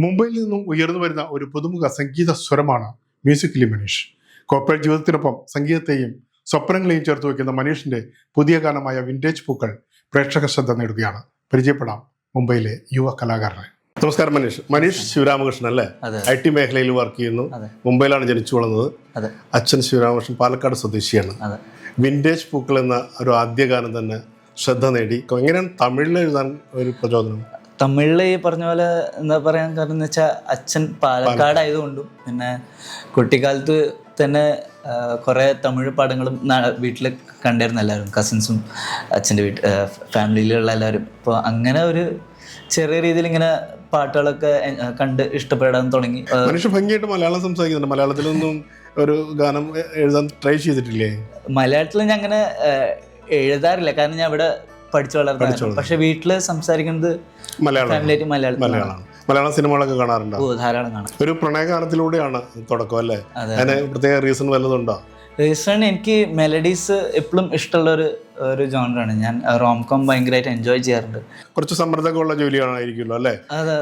മുംബൈയിൽ നിന്നും ഉയർന്നു വരുന്ന ഒരു പുതുമുഖ സംഗീത സ്വരമാണ് മ്യൂസിക്കലി മനീഷ്. കോർപ്പറേറ്റ് ജീവിതത്തിനൊപ്പം സംഗീതത്തെയും സ്വപ്നങ്ങളെയും ചേർത്ത് വയ്ക്കുന്ന മനീഷിന്റെ പുതിയ ഗാനമായ വിന്റേജ് പൂക്കൾ പ്രേക്ഷക ശ്രദ്ധ നേടുകയാണ്. പരിചയപ്പെടാം മുംബൈയിലെ യുവ കലാകാരനെ. നമസ്കാരം മനീഷ്. മനീഷ് ശിവരാമകൃഷ്ണൻ അല്ലേ? IT മേഖലയിൽ വർക്ക് ചെയ്യുന്നു. മുംബൈയിലാണ് ജനിച്ചു വളർന്നത്. അച്ഛൻ ശിവരാമകൃഷ്ണൻ പാലക്കാട് സ്വദേശിയാണ്. വിന്റേജ് പൂക്കൾ എന്ന ഒരു ആദ്യ ഗാനം തന്നെ ശ്രദ്ധ നേടി. എങ്ങനെയാണ് തമിഴിൽ എഴുതാൻ ഒരു പ്രചോദനം? തമിഴിൽ ഈ പറഞ്ഞ പോലെ എന്താ പറയാൻ കാരണം എന്ന് വെച്ചാൽ അച്ഛൻ പാലക്കാടായതുകൊണ്ടും പിന്നെ കുട്ടിക്കാലത്ത് തന്നെ കുറേ തമിഴ് പടങ്ങളും വീട്ടിൽ കണ്ടായിരുന്നു എല്ലാവരും, കസിൻസും അച്ഛൻ്റെ ഫാമിലിയിലുള്ള എല്ലാവരും. അപ്പോൾ അങ്ങനെ ഒരു ചെറിയ രീതിയിൽ ഇങ്ങനെ പാട്ടുകളൊക്കെ കണ്ട് ഇഷ്ടപ്പെടാൻ തുടങ്ങി. മനുഷ്യ ഭംഗിയായിട്ട് മലയാളം സംസാരിക്കുന്നുണ്ട്. മലയാളത്തിലൊന്നും ഒരു ഗാനം എഴുതാൻ ട്രൈ ചെയ്തിട്ടില്ലേ? മലയാളത്തിൽ ഞാൻ അങ്ങനെ എഴുതാറില്ല, കാരണം ഞാൻ ഇവിടെ പഠിച്ചു വളർന്നു. പക്ഷെ വീട്ടില് സംസാരിക്കുന്നത് ഫാമിലിയായിട്ട് മലയാളം സിനിമകളൊക്കെ കാണാറുണ്ട്? ധാരാളം കാണാം. ഒരു പ്രണയഗാനത്തിലൂടെയാണ് തുടക്കം അല്ലേ? അതിന് പ്രത്യേക റീസൺ വല്ലതുണ്ടോ? റീസൺ എനിക്ക് മെലഡീസ് എപ്പോഴും ഇഷ്ടമുള്ള ഒരു ജോണറാണ്. ഞാൻ റോംകോം ഭയങ്കരമായിട്ട് എൻജോയ് ചെയ്യാറുണ്ട്. കുറച്ച് സമ്മർദ്ദമുള്ള ജോലിയാണായിരിക്കുമല്ലോ അല്ലേ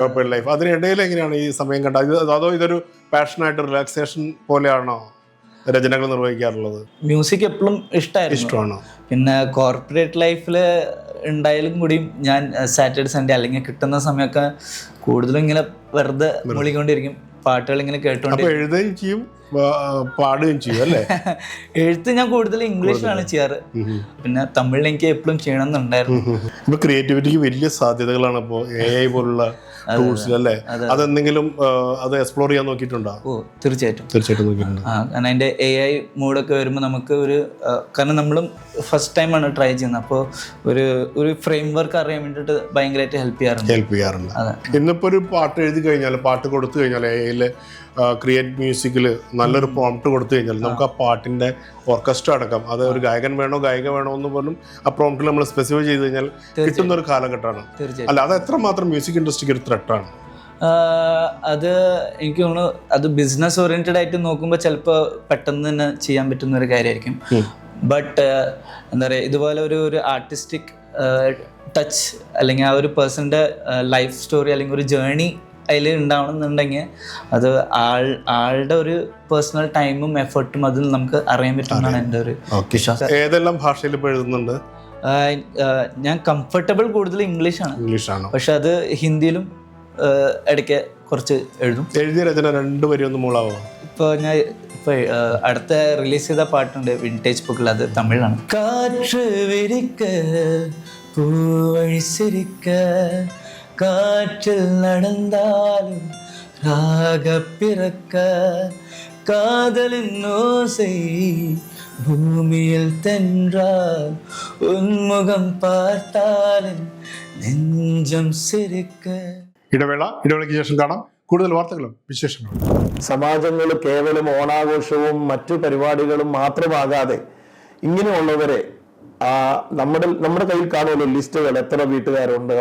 കോർപ്പറേറ്റ് ലൈഫ്? അതിനിടയിൽ എങ്ങനെയാണ് ഈ സമയം കണ്ടത്? അതോ ഇതൊരു പാഷനായിട്ട് റിലാക്സേഷൻ പോലെയാണോ രചനകൾ നിർവഹിക്കാറുള്ളത്? മ്യൂസിക് എപ്പോഴും ഇഷ്ടമാണ്. പിന്നെ കോർപ്പറേറ്റ് ലൈഫിൽ ഉണ്ടായാലും കൂടിയും ഞാൻ സാറ്റർഡേ സൺഡേ അല്ലെങ്കിൽ കിട്ടുന്ന സമയമൊക്കെ കൂടുതലും ഇങ്ങനെ വെറുതെ മൂളിക്കൊണ്ടിരിക്കും, പാട്ടുകൾ ഇങ്ങനെ കേട്ടോണ്ട്. എഴുതുകയും ചെയ്യും, പാടുകയും ചെയ്യും അല്ലേ? എഴുത്ത് ഞാൻ കൂടുതൽ ഇംഗ്ലീഷിലാണ് ചെയ്യാറ്. പിന്നെ തമിഴിൽ എനിക്ക് എപ്പോഴും ചെയ്യണം എന്നുണ്ടായിരുന്നു. ഇപ്പൊ ക്രിയേറ്റിവിറ്റിക്ക് വലിയ സാധ്യതകളാണ് ഇപ്പോൾ AI പോലുള്ള ടൂൾസിൽ അല്ലേ? അതെന്തെങ്കിലും അത് എക്സ്പ്ലോർ ചെയ്യാൻ നോക്കിയിട്ടുണ്ടോ? തീർച്ചയായിട്ടും നോക്കിയിട്ടുണ്ട്. കാരണം അതിന്റെ AI മൂഡൊക്കെ വരുമ്പോൾ നമുക്ക് കാരണം നമ്മളും ഫസ്റ്റ് ടൈമാണ് ട്രൈ ചെയ്യുന്നത്, അപ്പോൾ ഒരു ഫ്രെയിം വർക്ക് അറിയാൻ വേണ്ടിയിട്ട് ഭയങ്കരമായിട്ട് ഹെൽപ്പ് ചെയ്യാറുണ്ട്. ഇന്നിപ്പോ ഒരു പാട്ട് എഴുതി കഴിഞ്ഞാൽ, പാട്ട് കൊടുത്തു കഴിഞ്ഞാൽ AI ക്രിയേറ്റ് മ്യൂസിക്കിൽ നല്ലൊരു പ്രോംപ്റ്റ് കൊടുത്തു കഴിഞ്ഞാൽ നമുക്ക് ആ പാട്ടിന്റെ ഓർക്കസ്ട്ര അടക്കം, അത് ഒരു ഗായകൻ വേണോ ഗായിക വേണോ എന്ന് പോലും ആ പ്രോംപ്റ്റിൽ നമ്മൾ സ്പെസിഫൈ ചെയ്ത് കഴിഞ്ഞാൽ കിട്ടുന്ന ഒരു കാലഘട്ടമാണ്. അല്ല, അത് എത്രമാത്രം മ്യൂസിക് ഇൻഡസ്ട്രിക്ക് ഒരു ത്രെട്ടാണ്? അത് എനിക്ക് തോന്നുന്നു അത് ബിസിനസ് ഓറിയന്റഡ് ആയിട്ട് നോക്കുമ്പോൾ ചിലപ്പോൾ പെട്ടെന്ന് തന്നെ ചെയ്യാൻ പറ്റുന്ന ഒരു കാര്യമായിരിക്കും. ബട്ട് എന്താ പറയുക, ഇതുപോലെ ഒരു ആർട്ടിസ്റ്റിക് ടച്ച് അല്ലെങ്കിൽ ആ ഒരു പേഴ്സണിൻ്റെ ലൈഫ് സ്റ്റോറി അല്ലെങ്കിൽ ഒരു ജേർണി അതിൽ ഉണ്ടാവണമെന്നുണ്ടെങ്കിൽ അത് ആളുടെ ഒരു പേഴ്സണൽ ടൈമും എഫേർട്ടും അതിൽ നമുക്ക് അറിയാൻ പറ്റുമെന്നാണ് എൻ്റെ ഒരു വിശ്വാസം. ഏതെല്ലാം ഭാഷയിൽ ഇപ്പോൾ എഴുതുന്നുണ്ട്? ഞാൻ കംഫർട്ടബിൾ കൂടുതൽ ഇംഗ്ലീഷാണ്, പക്ഷെ അത് ഹിന്ദിയിലും ഇടയ്ക്ക് കുറച്ച് എഴുതും. എഴുതിയ രചന 2 വരി ഒന്ന് മൂളാവോ? ഇപ്പോൾ അടുത്ത റിലീസ് ചെയ്ത പാട്ടുണ്ട് വിന്റേജ് പൂക്കൾ, അത് തമിഴിലാണ്. കാറ്റ് വിരിക്ക പൂവഴി സിരിക്ക കാറ്റിൽ നടന്നാലും രാഗപ്പിറക്ക കാതലിൻ ഓസை ഭൂമിയിൽ തെன்றால் ഉന്മുഖം பார்த்தாலும் നെഞ്ചം സിരിക്ക. ഇടവേളയ്ക്ക് ശേഷം കാണാം കൂടുതൽ വാർത്തകളും വിശേഷങ്ങളും. സമാജങ്ങൾ കേവലം ഓണാഘോഷവും മറ്റു പരിപാടികളും മാത്രമാകാതെ ഇങ്ങനെയുള്ളവരെ നമ്മുടെ കയ്യിൽ കാണുമല്ലോ ലിസ്റ്റുകൾ, എത്ര വീട്ടുകാരുണ്ട്.